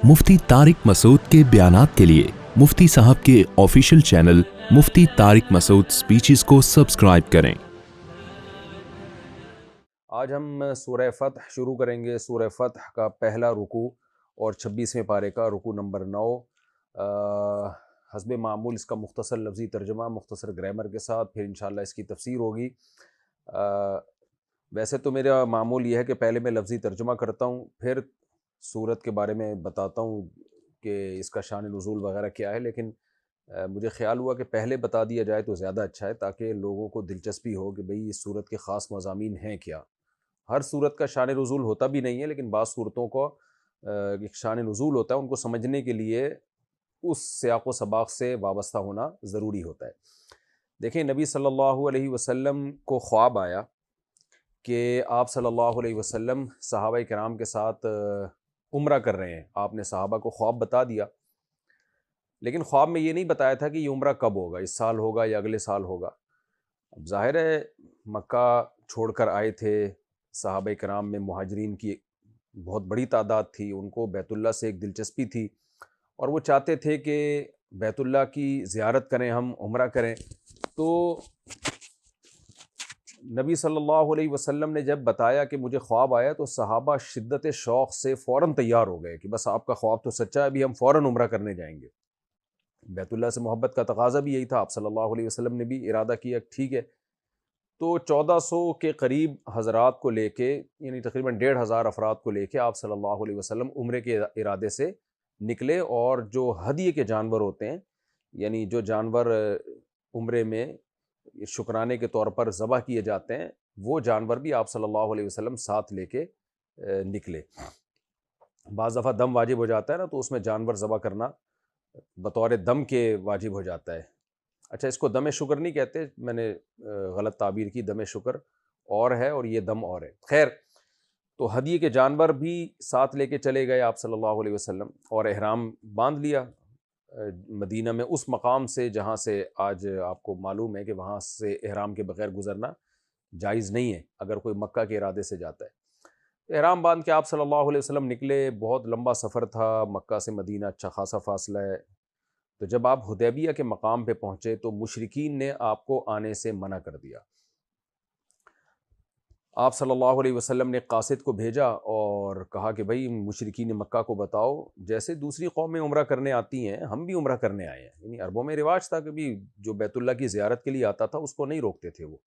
مفتی طارق مسعود کے بیانات کے لیے مفتی صاحب کے آفیشیل چینل مفتی طارق مسعود سپیچز کو سبسکرائب کریں۔ آج ہم سورہ فتح شروع کریں گے۔ سورہ فتح کا پہلا رکوع اور 26ویں پارے کا رکوع نمبر 9۔ حسب معمول اس کا مختصر لفظی ترجمہ مختصر گرامر کے ساتھ، پھر انشاءاللہ اس کی تفسیر ہوگی۔ ویسے تو میرا معمول یہ ہے کہ پہلے میں لفظی ترجمہ کرتا ہوں، پھر سورت کے بارے میں بتاتا ہوں کہ اس کا شان نزول وغیرہ کیا ہے، لیکن مجھے خیال ہوا کہ پہلے بتا دیا جائے تو زیادہ اچھا ہے، تاکہ لوگوں کو دلچسپی ہو کہ بھئی اس سورت کے خاص مضامین ہیں کیا۔ ہر سورت کا شان نزول ہوتا بھی نہیں ہے، لیکن بعض صورتوں کو ایک شان نزول ہوتا ہے، ان کو سمجھنے کے لیے اس سیاق و سباق سے وابستہ ہونا ضروری ہوتا ہے۔ دیکھیں، نبی صلی اللہ علیہ وسلم کو خواب آیا کہ آپ صلی اللہ علیہ وسلم صحابہ کرام کے ساتھ عمرہ کر رہے ہیں۔ آپ نے صحابہ کو خواب بتا دیا، لیکن خواب میں یہ نہیں بتایا تھا کہ یہ عمرہ کب ہوگا، اس سال ہوگا یا اگلے سال ہوگا۔ اب ظاہر ہے مکہ چھوڑ کر آئے تھے، صحابہ کرام میں مہاجرین کی بہت بڑی تعداد تھی، ان کو بیت اللہ سے ایک دلچسپی تھی اور وہ چاہتے تھے کہ بیت اللہ کی زیارت کریں، ہم عمرہ کریں۔ تو نبی صلی اللہ علیہ وسلم نے جب بتایا کہ مجھے خواب آیا، تو صحابہ شدت شوق سے فوراً تیار ہو گئے کہ بس آپ کا خواب تو سچا ہے، ابھی ہم فوراً عمرہ کرنے جائیں گے۔ بیت اللہ سے محبت کا تقاضا بھی یہی تھا، آپ صلی اللہ علیہ وسلم نے بھی ارادہ کیا ٹھیک ہے۔ تو 1400 کے قریب حضرات کو لے کے، یعنی تقریباً 1500 افراد کو لے کے آپ صلی اللہ علیہ وسلم عمرے کے ارادے سے نکلے، اور جو ہدیے کے جانور ہوتے ہیں، یعنی جو جانور عمرے میں شکرانے کے طور پر ذبح کیے جاتے ہیں، وہ جانور بھی آپ صلی اللہ علیہ وسلم ساتھ لے کے نکلے۔ بعض دفعہ دم واجب ہو جاتا ہے نا، تو اس میں جانور ذبح کرنا بطور دم کے واجب ہو جاتا ہے۔ اچھا، اس کو دم شکر نہیں کہتے، میں نے غلط تعبیر کی، دم شکر اور ہے اور یہ دم اور ہے۔ خیر، تو ہدیے کے جانور بھی ساتھ لے کے چلے گئے آپ صلی اللہ علیہ وسلم، اور احرام باندھ لیا مدینہ میں، اس مقام سے جہاں سے آج آپ کو معلوم ہے کہ وہاں سے احرام کے بغیر گزرنا جائز نہیں ہے اگر کوئی مکہ کے ارادے سے جاتا ہے۔ احرام باندھ کے آپ صلی اللہ علیہ وسلم نکلے، بہت لمبا سفر تھا، مکہ سے مدینہ اچھا خاصا فاصلہ ہے۔ تو جب آپ حدیبیہ کے مقام پہ پہنچے تو مشرکین نے آپ کو آنے سے منع کر دیا۔ آپ صلی اللہ علیہ وسلم نے قاصد کو بھیجا اور کہا کہ بھائی مشرکین مکہ کو بتاؤ، جیسے دوسری قومیں عمرہ کرنے آتی ہیں ہم بھی عمرہ کرنے آئے ہیں۔ یعنی عربوں میں رواج تھا کہ بھی جو بیت اللہ کی زیارت کے لیے آتا تھا اس کو نہیں روکتے تھے، وہ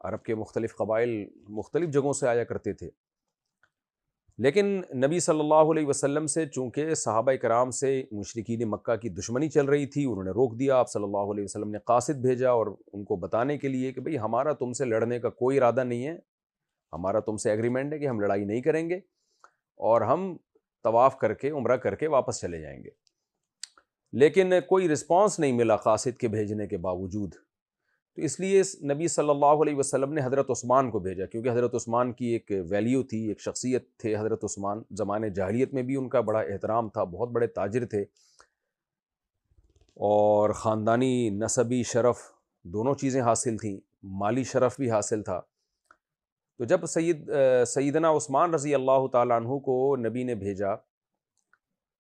عرب کے مختلف قبائل مختلف جگہوں سے آیا کرتے تھے، لیکن نبی صلی اللہ علیہ وسلم سے چونکہ صحابہ کرام سے مشرکین مکہ کی دشمنی چل رہی تھی، انہوں نے روک دیا۔ آپ صلی اللہ علیہ وسلم نے قاصد بھیجا اور ان کو بتانے کے لیے کہ بھئی ہمارا تم سے لڑنے کا کوئی ارادہ نہیں ہے، ہمارا تم سے ایگریمنٹ ہے کہ ہم لڑائی نہیں کریں گے اور ہم طواف کر کے عمرہ کر کے واپس چلے جائیں گے۔ لیکن کوئی رسپانس نہیں ملا قاصد کے بھیجنے کے باوجود، تو اس لیے نبی صلی اللہ علیہ وسلم نے حضرت عثمان کو بھیجا، کیونکہ حضرت عثمان کی ایک ویلیو تھی، ایک شخصیت تھے حضرت عثمان، زمانے جاہلیت میں بھی ان کا بڑا احترام تھا، بہت بڑے تاجر تھے اور خاندانی نسبی شرف دونوں چیزیں حاصل تھیں، مالی شرف بھی حاصل تھا۔ تو جب سیدنا عثمان رضی اللہ تعالیٰ عنہ کو نبی نے بھیجا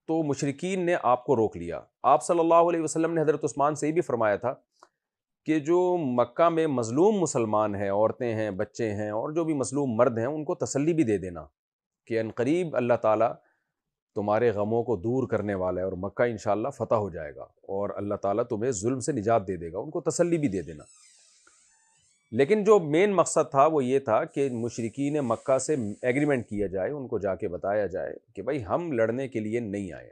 تو مشرکین نے آپ کو روک لیا۔ آپ صلی اللہ علیہ وسلم نے حضرت عثمان سے یہ بھی فرمایا تھا کہ جو مکہ میں مظلوم مسلمان ہیں، عورتیں ہیں، بچے ہیں اور جو بھی مظلوم مرد ہیں، ان کو تسلی بھی دے دینا کہ عنقریب اللہ تعالیٰ تمہارے غموں کو دور کرنے والا ہے اور مکہ انشاءاللہ فتح ہو جائے گا اور اللہ تعالیٰ تمہیں ظلم سے نجات دے دے گا، ان کو تسلی بھی دے دینا۔ لیکن جو مین مقصد تھا وہ یہ تھا کہ مشرکین مکہ سے ایگریمنٹ کیا جائے، ان کو جا کے بتایا جائے کہ بھائی ہم لڑنے کے لیے نہیں آئے۔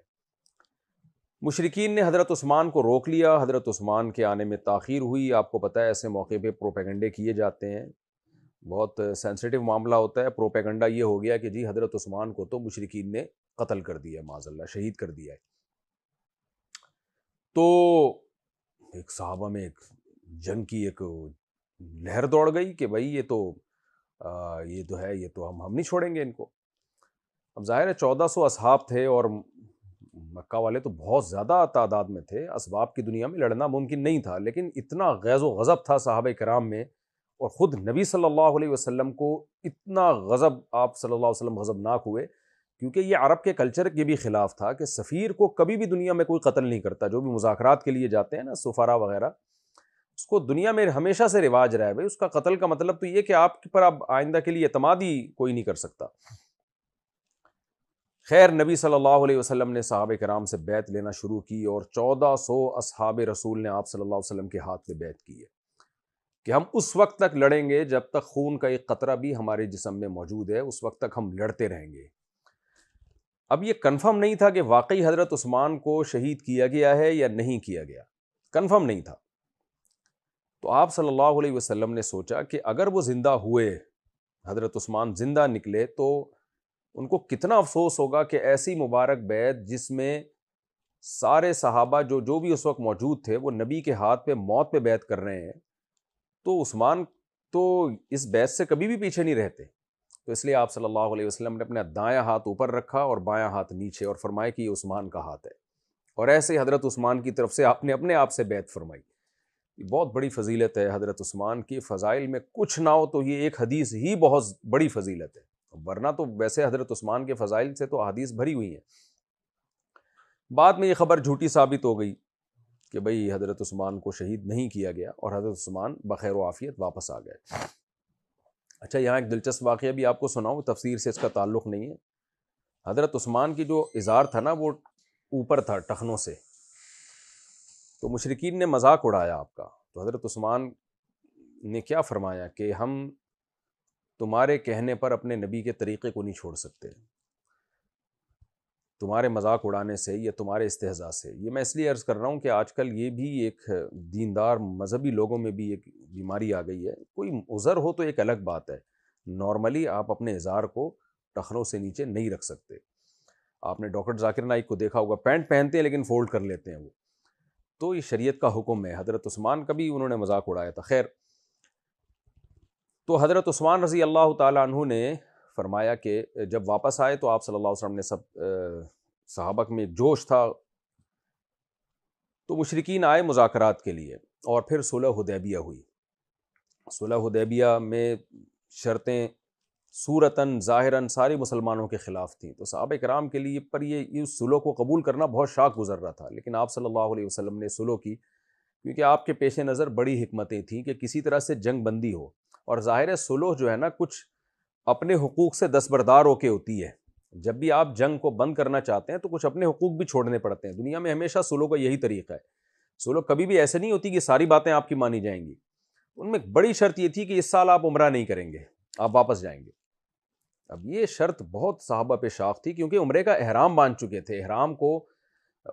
مشرکین نے حضرت عثمان کو روک لیا، حضرت عثمان کے آنے میں تاخیر ہوئی۔ آپ کو پتہ ہے ایسے موقع پہ پروپیگنڈے کیے جاتے ہیں، بہت سینسیٹیو معاملہ ہوتا ہے۔ پروپیگنڈا یہ ہو گیا کہ جی حضرت عثمان کو تو مشرکین نے قتل کر دیا، معاذ اللہ شہید کر دیا ہے۔ تو ایک صحابہ میں ایک جنگ کی ایک لہر دوڑ گئی کہ بھائی یہ تو ہے، یہ تو ہم نہیں چھوڑیں گے ان کو۔ اب ظاہر ہے 1400 اصحاب تھے اور مکہ والے تو بہت زیادہ تعداد میں تھے، اسباب کی دنیا میں لڑنا ممکن نہیں تھا، لیکن اتنا غیظ و غضب تھا صحابہ کرام میں، اور خود نبی صلی اللہ علیہ وسلم کو اتنا غضب، آپ صلی اللہ علیہ وسلم غضبناک ہوئے کیونکہ یہ عرب کے کلچر کے بھی خلاف تھا کہ سفیر کو کبھی بھی دنیا میں کوئی قتل نہیں کرتا. جو بھی مذاکرات کے لیے جاتے ہیں نا سفارا وغیرہ, اس کو دنیا میں ہمیشہ سے رواج رہا ہے بھائی اس کا قتل کا مطلب تو یہ کہ آپ پر اب آئندہ کے لیے اعتماد ہی کوئی نہیں کر سکتا. خیر نبی صلی اللہ علیہ وسلم نے صحابہ کرام سے بیعت لینا شروع کی اور 1400 اصحاب رسول نے آپ صلی اللہ علیہ وسلم کے ہاتھ میں بیعت کی ہے کہ ہم اس وقت تک لڑیں گے جب تک خون کا ایک قطرہ بھی ہمارے جسم میں موجود ہے, اس وقت تک ہم لڑتے رہیں گے. اب یہ کنفرم نہیں تھا کہ واقعی حضرت عثمان کو شہید کیا گیا ہے یا نہیں کیا گیا, کنفرم نہیں تھا. تو آپ صلی اللہ علیہ وسلم نے سوچا کہ اگر وہ زندہ ہوئے, حضرت عثمان زندہ نکلے, تو ان کو کتنا افسوس ہوگا کہ ایسی مبارک بیعت جس میں سارے صحابہ جو بھی اس وقت موجود تھے وہ نبی کے ہاتھ پہ موت پہ بیعت کر رہے ہیں, تو عثمان تو اس بیعت سے کبھی بھی پیچھے نہیں رہتے. تو اس لیے آپ صلی اللہ علیہ وسلم نے اپنا دایاں ہاتھ اوپر رکھا اور بایاں ہاتھ نیچے, اور فرمایا کہ یہ عثمان کا ہاتھ ہے, اور ایسے حضرت عثمان کی طرف سے آپ نے اپنے آپ سے بیعت فرمائی. یہ بہت بڑی فضیلت ہے حضرت عثمان کی. فضائل میں کچھ نہ ہو تو یہ ایک حدیث ہی بہت بڑی فضیلت ہے, ورنہ تو ویسے حضرت عثمان کے فضائل سے تو احادیث بھری ہوئی ہیں. بعد میں یہ خبر جھوٹی ثابت ہو گئی کہ بھئی حضرت عثمان کو شہید نہیں کیا گیا اور حضرت عثمان بخیر و عافیت واپس آ گئے. اچھا یہاں ایک دلچسپ واقعہ بھی آپ کو سناؤں, تفسیر سے اس کا تعلق نہیں ہے. حضرت عثمان کی جو ازار تھا نا وہ اوپر تھا ٹخنوں سے, تو مشرکین نے مذاق اڑایا آپ کا. تو حضرت عثمان نے کیا فرمایا کہ ہم تمہارے کہنے پر اپنے نبی کے طریقے کو نہیں چھوڑ سکتے, تمہارے مذاق اڑانے سے یا تمہارے استہزاء سے. یہ میں اس لیے عرض کر رہا ہوں کہ آج کل یہ بھی ایک دیندار مذہبی لوگوں میں بھی ایک بیماری آ گئی ہے. کوئی عذر ہو تو ایک الگ بات ہے, نارملی آپ اپنے ازار کو ٹخنوں سے نیچے نہیں رکھ سکتے. آپ نے ڈاکٹر ذاکر نائک کو دیکھا ہوگا, پینٹ پہنتے ہیں لیکن فولڈ کر لیتے ہیں وہ, تو یہ شریعت کا حکم ہے. حضرت عثمان کا بھی انہوں نے مذاق اڑایا تھا. خیر تو حضرت عثمان رضی اللہ تعالیٰ عنہ نے فرمایا کہ جب واپس آئے تو آپ صلی اللہ علیہ وسلم نے سب صحابہ میں ایک جوش تھا, تو مشرکین آئے مذاکرات کے لیے, اور پھر صلح حدیبیہ ہوئی. صلح حدیبیہ میں شرطیں صورتاً ظاہراً ساری مسلمانوں کے خلاف تھیں, تو صحابہ کرام کے لیے پر یہ صلح کو قبول کرنا بہت شاق گزر رہا تھا. لیکن آپ صلی اللہ علیہ وسلم نے صلح کی, کیونکہ آپ کے پیش نظر بڑی حکمتیں تھیں کہ کسی طرح سے جنگ بندی ہو. اور ظاہر صلح جو ہے نا کچھ اپنے حقوق سے دستبردار ہو کے ہوتی ہے. جب بھی آپ جنگ کو بند کرنا چاہتے ہیں تو کچھ اپنے حقوق بھی چھوڑنے پڑتے ہیں. دنیا میں ہمیشہ صلح کا یہی طریقہ ہے. صلح کبھی بھی ایسے نہیں ہوتی کہ ساری باتیں آپ کی مانی جائیں گی. ان میں بڑی شرط یہ تھی کہ اس سال آپ عمرہ نہیں کریں گے, آپ واپس جائیں گے. اب یہ شرط بہت صحابہ پہ شاق تھی, کیونکہ عمرے کا احرام باندھ چکے تھے. احرام کو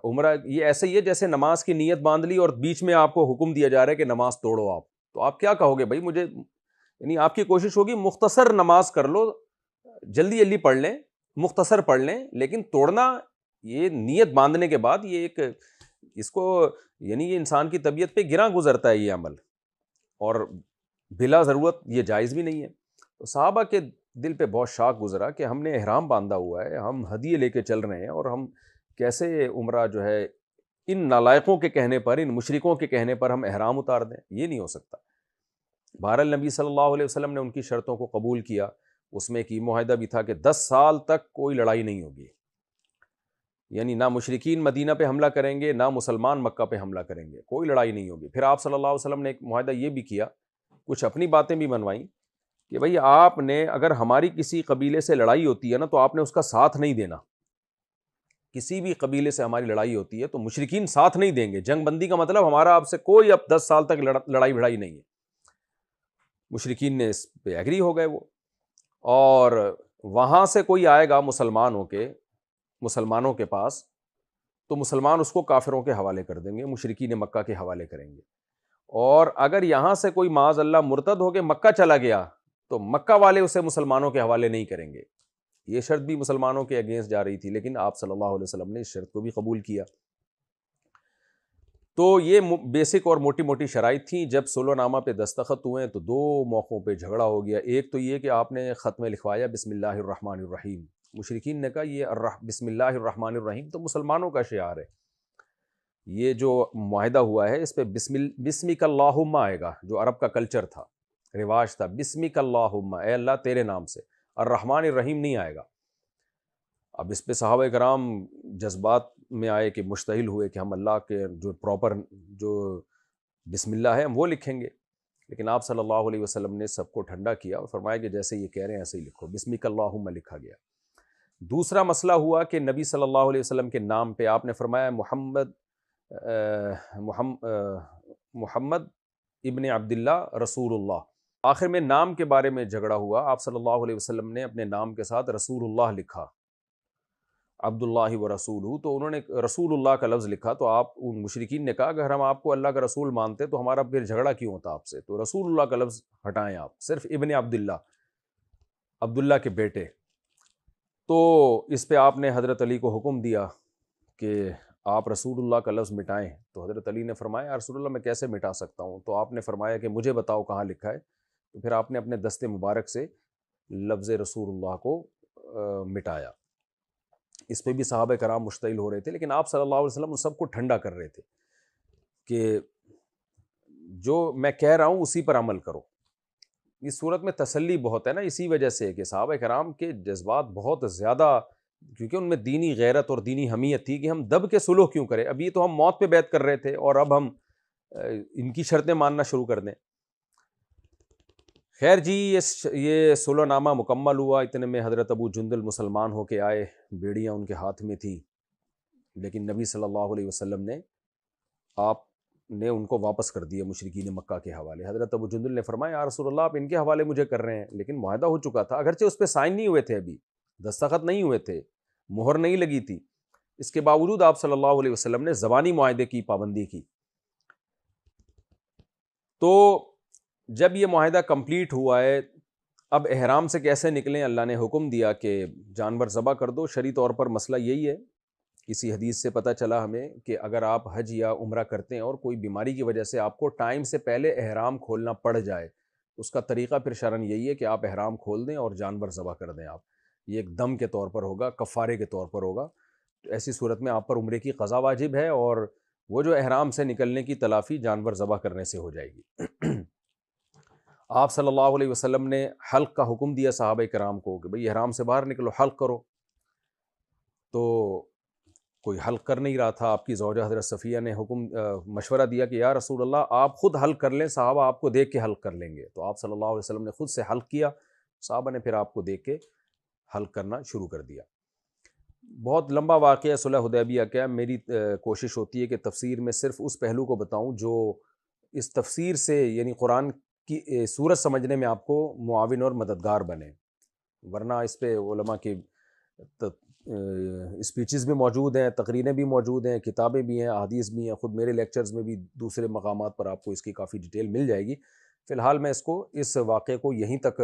عمرہ یہ ایسے ہی ہے جیسے نماز کی نیت باندھ لی اور بیچ میں آپ کو حکم دیا جا رہا ہے کہ نماز توڑو آپ, تو آپ کیا کہو گے بھائی مجھے, یعنی آپ کی کوشش ہوگی مختصر نماز کر لو, جلدی جلدی پڑھ لیں, مختصر پڑھ لیں, لیکن توڑنا یہ نیت باندھنے کے بعد یہ ایک اس کو یعنی یہ انسان کی طبیعت پہ گراں گزرتا ہے یہ عمل, اور بلا ضرورت یہ جائز بھی نہیں ہے. تو صحابہ کے دل پہ بہت شاق گزرا کہ ہم نے احرام باندھا ہوا ہے, ہم ہدیے لے کے چل رہے ہیں, اور ہم کیسے عمرہ جو ہے ان نالائقوں کے کہنے پر, ان مشرکوں کے کہنے پر ہم احرام اتار دیں, یہ نہیں ہو سکتا. بہرحال نبی صلی اللہ علیہ وسلم نے ان کی شرطوں کو قبول کیا. اس میں ایک معاہدہ بھی تھا کہ 10 سال تک کوئی لڑائی نہیں ہوگی, یعنی نہ مشرکین مدینہ پہ حملہ کریں گے نہ مسلمان مکہ پہ حملہ کریں گے, کوئی لڑائی نہیں ہوگی. پھر آپ صلی اللہ علیہ وسلم نے ایک معاہدہ یہ بھی کیا, کچھ اپنی باتیں بھی منوائیں کہ بھئی آپ نے اگر ہماری کسی قبیلے سے لڑائی ہوتی ہے نا تو آپ نے اس کا ساتھ نہیں دینا. کسی بھی قبیلے سے ہماری لڑائی ہوتی ہے تو مشرکین ساتھ نہیں دیں گے. جنگ بندی کا مطلب ہمارا آپ سے کوئی اب 10 سال تک لڑائی بھڑائی نہیں ہے. مشرکین نے اس پہ ایگری ہو گئے وہ, اور وہاں سے کوئی آئے گا مسلمانوں کے پاس تو مسلمان اس کو کافروں کے حوالے کر دیں گے, مشرکین مکہ کے حوالے کریں گے. اور اگر یہاں سے کوئی معاذ اللہ مرتد ہو کے مکہ چلا گیا تو مکہ والے اسے مسلمانوں کے حوالے نہیں کریں گے. یہ شرط بھی مسلمانوں کے اگینسٹ جا رہی تھی, لیکن آپ صلی اللہ علیہ وسلم نے اس شرط کو بھی قبول کیا. تو یہ بیسک اور موٹی موٹی شرائط تھیں. جب صلح نامہ پہ دستخط ہوئے تو 2 موقعوں پہ جھگڑا ہو گیا. ایک تو یہ کہ آپ نے خط میں لکھوایا بسم اللہ الرحمن الرحیم, مشرکین نے کہا یہ بسم اللہ الرحمن الرحیم تو مسلمانوں کا شعار ہے, یہ جو معاہدہ ہوا ہے اس پہ بسمک اللہم آئے گا, جو عرب کا کلچر تھا, رواج تھا, بسمک اللہم, اے اللہ تیرے نام سے. الرحمن الرحیم نہیں آئے گا. اب اس پہ صحابہ کرام جذبات میں آئے کہ مشتعل ہوئے کہ ہم اللہ کے جو پراپر جو بسم اللہ ہے ہم وہ لکھیں گے، لیکن آپ صلی اللہ علیہ وسلم نے سب کو ٹھنڈا کیا اور فرمایا کہ جیسے یہ کہہ رہے ہیں ایسے ہی لکھو، بسمک اللہم لکھا گیا۔ دوسرا مسئلہ ہوا کہ نبی صلی اللہ علیہ وسلم کے نام پہ آپ نے فرمایا محمد ابن عبداللہ رسول اللہ، آخر میں نام کے بارے میں جھگڑا ہوا، آپ صلی اللہ علیہ وسلم نے اپنے نام کے ساتھ رسول اللہ لکھا، عبداللہ و رسولہ، تو انہوں نے رسول اللہ کا لفظ لکھا، تو آپ ان مشرکین نے کہا کہ اگر ہم آپ کو اللہ کا رسول مانتے تو ہمارا پھر جھگڑا کیوں ہوتا آپ سے، تو رسول اللہ کا لفظ ہٹائیں، آپ صرف ابن عبداللہ، عبداللہ کے بیٹے۔ تو اس پہ آپ نے حضرت علی کو حکم دیا کہ آپ رسول اللہ کا لفظ مٹائیں، تو حضرت علی نے فرمایا یا رسول اللہ میں کیسے مٹا سکتا ہوں، تو آپ نے فرمایا کہ مجھے بتاؤ کہاں لکھا ہے، تو پھر آپ نے اپنے دست مبارک سے لفظ رسول اللہ کو مٹایا۔ اس پہ بھی صحابہ کرام مشتعل ہو رہے تھے، لیکن آپ صلی اللہ علیہ وسلم ان سب کو ٹھنڈا کر رہے تھے کہ جو میں کہہ رہا ہوں اسی پر عمل کرو۔ اس صورت میں تسلی بہت ہے نا، اسی وجہ سے کہ صحابہ کرام کے جذبات بہت زیادہ، کیونکہ ان میں دینی غیرت اور دینی حمیت تھی کہ ہم دب کے صلح کیوں کریں، اب یہ تو ہم موت پہ بیعت کر رہے تھے اور اب ہم ان کی شرطیں ماننا شروع کر دیں۔ خیر جی، یہ صلح نامہ مکمل ہوا، اتنے میں حضرت ابو جندل مسلمان ہو کے آئے، بیڑیاں ان کے ہاتھ میں تھی، لیکن نبی صلی اللہ علیہ وسلم نے آپ نے ان کو واپس کر دیا مشرکین مکہ کے حوالے۔ حضرت ابو جندل نے فرمایا یا رسول اللہ آپ ان کے حوالے مجھے کر رہے ہیں، لیکن معاہدہ ہو چکا تھا، اگرچہ اس پہ سائن نہیں ہوئے تھے، ابھی دستخط نہیں ہوئے تھے، مہر نہیں لگی تھی، اس کے باوجود آپ صلی اللہ علیہ وسلم نے زبانی معاہدے کی پابندی کی۔ تو جب یہ معاہدہ کمپلیٹ ہوا ہے، اب احرام سے کیسے نکلیں، اللہ نے حکم دیا کہ جانور ذبح کر دو۔ شرعی طور پر مسئلہ یہی ہے، کسی حدیث سے پتہ چلا ہمیں کہ اگر آپ حج یا عمرہ کرتے ہیں اور کوئی بیماری کی وجہ سے آپ کو ٹائم سے پہلے احرام کھولنا پڑ جائے، اس کا طریقہ پھر شرعاً یہی ہے کہ آپ احرام کھول دیں اور جانور ذبح کر دیں۔ آپ یہ ایک دم کے طور پر ہوگا، کفارے کے طور پر ہوگا، تو ایسی صورت میں آپ پر عمرے کی قضا واجب ہے اور وہ جو احرام سے نکلنے کی تلافی جانور ذبح کرنے سے ہو جائے گی۔ آپ صلی اللہ علیہ وسلم نے حلق کا حکم دیا صحابہ کرام کو کہ بھئی احرام سے باہر نکلو، حلق کرو، تو کوئی حلق کر نہیں رہا تھا۔ آپ کی زوجہ حضرت صفیہ نے مشورہ دیا کہ یا رسول اللہ آپ خود حلق کر لیں، صحابہ آپ کو دیکھ کے حلق کر لیں گے، تو آپ صلی اللہ علیہ وسلم نے خود سے حلق کیا، صحابہ نے پھر آپ کو دیکھ کے حلق کرنا شروع کر دیا۔ بہت لمبا واقعہ صلح حدیبیہ کا، میری کوشش ہوتی ہے کہ تفسیر میں صرف اس پہلو کو بتاؤں جو اس تفسیر سے یعنی قرآن کی صورت سمجھنے میں آپ کو معاون اور مددگار بنے، ورنہ اس پہ علماء کی اسپیچز بھی موجود ہیں، تقریریں بھی موجود ہیں، کتابیں بھی ہیں، احادیث بھی ہیں، خود میرے لیکچرز میں بھی دوسرے مقامات پر آپ کو اس کی کافی ڈیٹیل مل جائے گی۔ فی الحال میں اس واقعے کو یہیں تک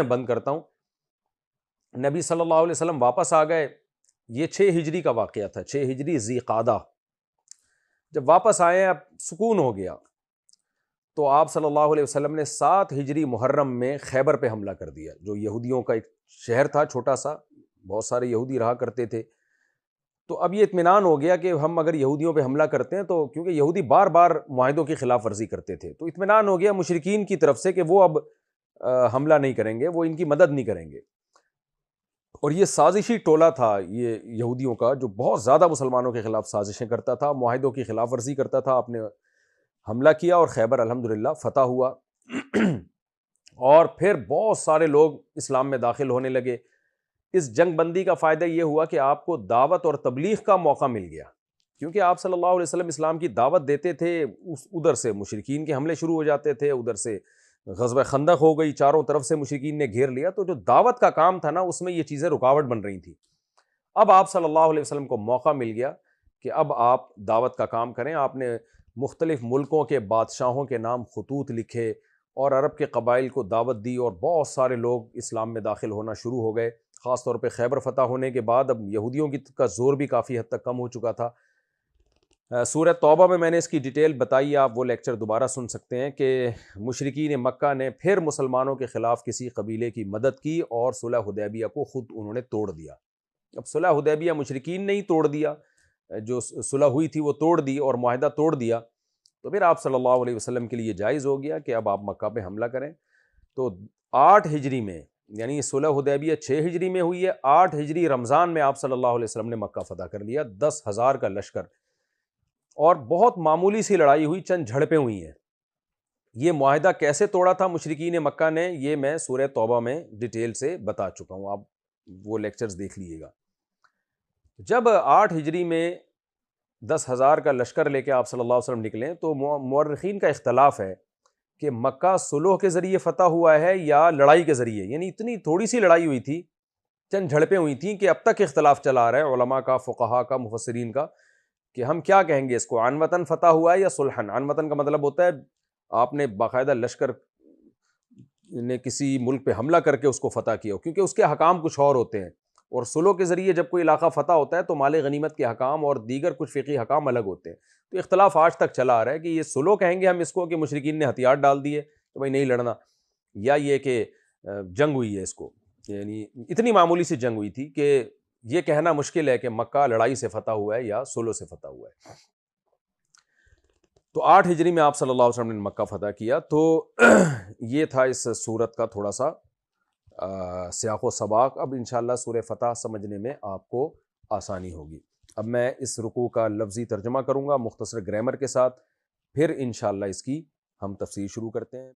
بند کرتا ہوں۔ نبی صلی اللہ علیہ وسلم واپس آ گئے، یہ 6 ہجری کا واقعہ تھا، 6 ہجری ذی قعدہ۔ جب واپس آئے اب سکون ہو گیا، تو آپ صلی اللہ علیہ وسلم نے 7 ہجری محرم میں خیبر پہ حملہ کر دیا، جو یہودیوں کا ایک شہر تھا چھوٹا سا، بہت سارے یہودی رہا کرتے تھے۔ تو اب یہ اطمینان ہو گیا کہ ہم اگر یہودیوں پہ حملہ کرتے ہیں تو، کیونکہ یہودی بار بار معاہدوں کی خلاف ورزی کرتے تھے، تو اطمینان ہو گیا مشرکین کی طرف سے کہ وہ اب حملہ نہیں کریں گے، وہ ان کی مدد نہیں کریں گے۔ اور یہ سازشی ٹولہ تھا یہ یہودیوں کا، جو بہت زیادہ مسلمانوں کے خلاف سازشیں کرتا تھا، معاہدوں کی خلاف ورزی کرتا تھا۔ آپ نے حملہ کیا اور خیبر الحمدللہ فتح ہوا، اور پھر بہت سارے لوگ اسلام میں داخل ہونے لگے۔ اس جنگ بندی کا فائدہ یہ ہوا کہ آپ کو دعوت اور تبلیغ کا موقع مل گیا، کیونکہ آپ صلی اللہ علیہ وسلم اسلام کی دعوت دیتے تھے، ادھر سے مشرکین کے حملے شروع ہو جاتے تھے، ادھر سے غزوہ خندق ہو گئی، چاروں طرف سے مشرکین نے گھیر لیا، تو جو دعوت کا کام تھا نا اس میں یہ چیزیں رکاوٹ بن رہی تھیں۔ اب آپ صلی اللہ علیہ وسلم کو موقع مل گیا کہ اب آپ دعوت کا کام کریں۔ آپ نے مختلف ملکوں کے بادشاہوں کے نام خطوط لکھے اور عرب کے قبائل کو دعوت دی، اور بہت سارے لوگ اسلام میں داخل ہونا شروع ہو گئے۔ خاص طور پہ خیبر فتح ہونے کے بعد اب یہودیوں کا زور بھی کافی حد تک کم ہو چکا تھا۔ سورہ توبہ میں نے اس کی ڈیٹیل بتائی، آپ وہ لیکچر دوبارہ سن سکتے ہیں کہ مشرکین مکہ نے پھر مسلمانوں کے خلاف کسی قبیلے کی مدد کی اور صلح حدیبیہ کو خود انہوں نے توڑ دیا۔ اب صلح حدیبیہ مشرکین نے ہی توڑ دیا، جو صلح ہوئی تھی وہ توڑ دی اور معاہدہ توڑ دیا، تو پھر آپ صلی اللہ علیہ وسلم کے لیے جائز ہو گیا کہ اب آپ مکہ پہ حملہ کریں۔ تو 8 ہجری میں یعنی صلح حدیبیہ 6 ہجری میں ہوئی ہے، 8 ہجری رمضان میں آپ صلی اللہ علیہ وسلم نے مکہ فتح کر لیا، 10,000 کا لشکر، اور بہت معمولی سی لڑائی ہوئی، چند جھڑپیں ہوئی ہیں۔ یہ معاہدہ کیسے توڑا تھا مشرکین مکہ نے، یہ میں سورہ توبہ میں ڈیٹیل سے بتا چکا ہوں، آپ وہ لیکچرز دیکھ لیجیے گا۔ جب 8 ہجری میں 10,000 کا لشکر لے کے آپ صلی اللہ علیہ وسلم نکلیں تو مورخین کا اختلاف ہے کہ مکہ صلح کے ذریعے فتح ہوا ہے یا لڑائی کے ذریعے، یعنی اتنی تھوڑی سی لڑائی ہوئی تھی، چند جھڑپیں ہوئی تھیں کہ اب تک اختلاف چلا آ رہا ہے علماء کا، فقہا کا، مفسرین کا، کہ ہم کیا کہیں گے اس کو، عنوتاً فتح ہوا ہے یا صلحاً۔ عنوتاً کا مطلب ہوتا ہے آپ نے باقاعدہ لشکر نے کسی ملک پہ حملہ کر کے اس کو فتح کیا ہو، کیونکہ اس کے حکام کچھ اور ہوتے ہیں، اور صلح کے ذریعے جب کوئی علاقہ فتح ہوتا ہے تو مال غنیمت کے حکام اور دیگر کچھ فقہی حکام الگ ہوتے ہیں۔ تو اختلاف آج تک چلا آ رہا ہے کہ یہ صلح کہیں گے ہم اس کو کہ مشرکین نے ہتھیار ڈال دیے تو بھائی نہیں لڑنا، یا یہ کہ جنگ ہوئی ہے اس کو، یعنی اتنی معمولی سی جنگ ہوئی تھی کہ یہ کہنا مشکل ہے کہ مکہ لڑائی سے فتح ہوا ہے یا صلح سے فتح ہوا ہے۔ تو 8 ہجری میں آپ صلی اللہ علیہ وسلم نے مکہ فتح کیا۔ تو یہ تھا اس سورت کا تھوڑا سا سیاق و سباق۔ اب انشاءاللہ سورہ فتح سمجھنے میں آپ کو آسانی ہوگی۔ اب میں اس رکوع کا لفظی ترجمہ کروں گا مختصر گرامر کے ساتھ، پھر انشاءاللہ اس کی ہم تفسیر شروع کرتے ہیں۔